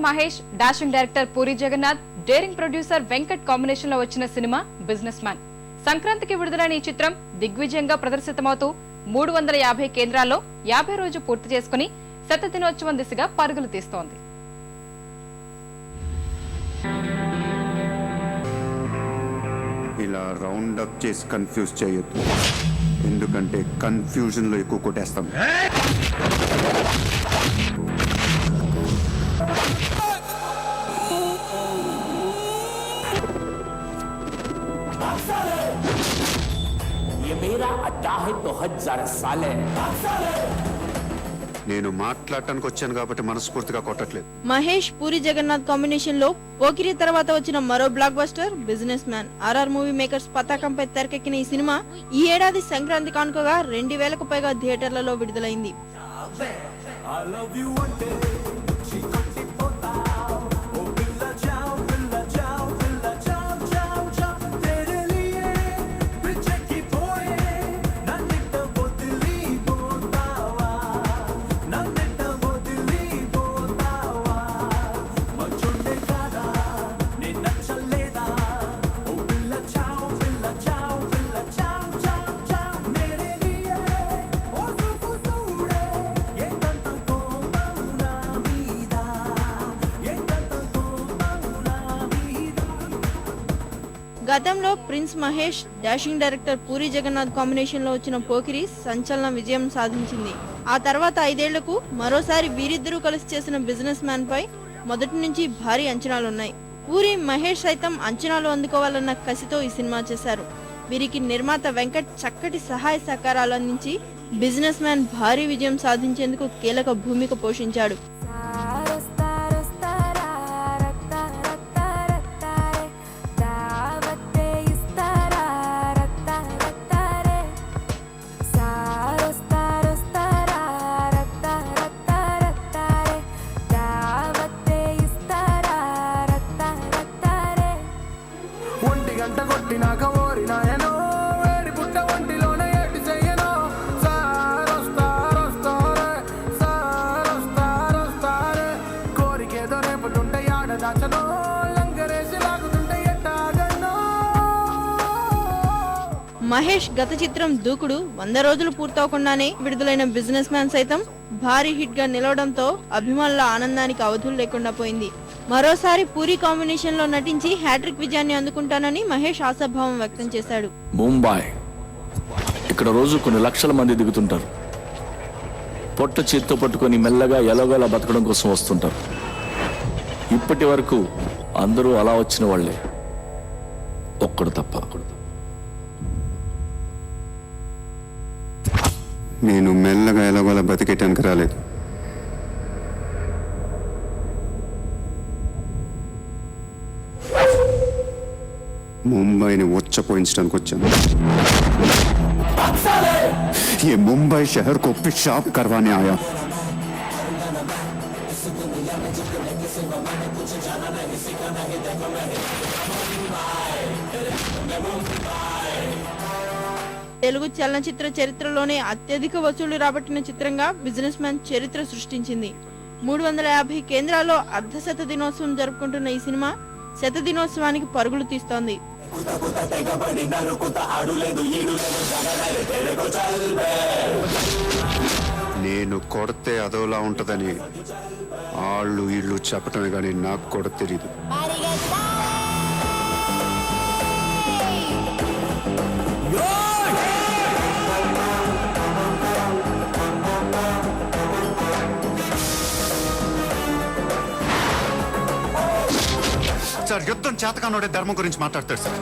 Mahesh, dashing director Puri Jagannadh, daring producer Venkat combination లో వచ్చిన cinema business man. సంక్రాంతికి విడుదలైన ఈ చిత్రం దిగ్విజయంగా ప్రదర్శితమవుతూ 350 కేంద్రాల్లో 50 రోజు పూర్తి చేసుకుని శతదినోత్సవం దిశగా పరుగులు తీస్తోంది. ఇలా రౌండ్ అప్ చేసి కన్ఫ్యూజ్ చేయొద్దు, ఎందుకంటే కన్ఫ్యూజన్ లో ఎక్కువ కొట్టేస్తాం. నేను మాట్లాడటానికి వచ్చాను కాబట్టి మనస్ఫూర్తిగా కొట్టట్లేదు. మహేష్, పూరి జగన్నాథ్ కాంబినేషన్ లో పోకిరి తర్వాత వచ్చిన మరో blockbuster Businessman. RR movie makers పతాకంపై తెరకెక్కిన ఈ సినిమా ఈ ఏడాది సంక్రాంతి కానుకగా 2000కు పైగా థియేటర్లలో విడుదలైంది. గతంలో prince Mahesh, dashing director Puri Jagannadh combination లో వచ్చిన పోకిరి సంచలన విజయం సాధించింది. ఆ తర్వాత 5 ఏళ్లకు మరోసారి వీరిద్దరూ కలిసి చేసిన బిజినెస్ మ్యాన్ పై మొదటి నుంచి భారీ అంచనాలున్నాయి. పూరి, మహేష్ సైతం అంచనాలు అందుకోవాలన్న కసితో ఈ సినిమా చేశారు. వీరికి నిర్మాత వెంకట్ చక్కటి సహాయ సహకారాలు అందించి బిజినెస్ మ్యాన్ భారీ విజయం సాధించేందుకు కీలక భూమిక పోషించాడు. మహేష్ గత చిత్రం దూకుడు 100 రోజులు పూర్తవకుండానే విడుదలైన బిజినెస్ మ్యాన్ సైతం భారీ హిట్ గా నిలవడంతో అభిమానుల ఆనందానికి అవధులు లేకుండా పోయింది. మరోసారి పూరి కాంబినేషన్ లో నటించి హ్యాట్రిక్ విజయాన్ని అందుకుంటానని మహేష్ ఆశాభావం వ్యక్తం చేశాడు. ముంబై, ఇక్కడ రోజు కొన్ని లక్షల మంది దిగుతుంటారు. పొట్ట చేత్తో పట్టుకొని మెల్లగా ఎలాగోలా బతకడం కోసం వస్తుంటారు. ఇప్పటి వరకు అందరూ అలా వచ్చిన వాళ్లే, ఒక్కడు తప్ప. నేను మెల్లగా ఎలాగోలా బతికేటానికి రాలేదు. ముంబైని ఉచ్చపోయించడానికి వచ్చాను. ये मुंबई शहर को पेशाब करवाने आया. తెలుగు చలనచిత్ర చరిత్రలోనే అత్యధిక వసూళ్లు రాబట్టిన చిత్రంగా బిజినెస్ మ్యాన్ చరిత్ర సృష్టించింది. 350 కేంద్రాల్లో అర్ధశత దినోత్సవం జరుపుకుంటున్న ఈ సినిమా శతదినోత్సవానికి పరుగులు తీస్తోంది. నేను కొడితే అదోలా ఉంటదని ఆళ్ళు ఇళ్ళు చెప్పటమే కానీ నాకు కూడా తెలియదు. సార్, యుద్ధం చేతకానోడే ధర్మం గురించి మాట్లాడతాడు సార్.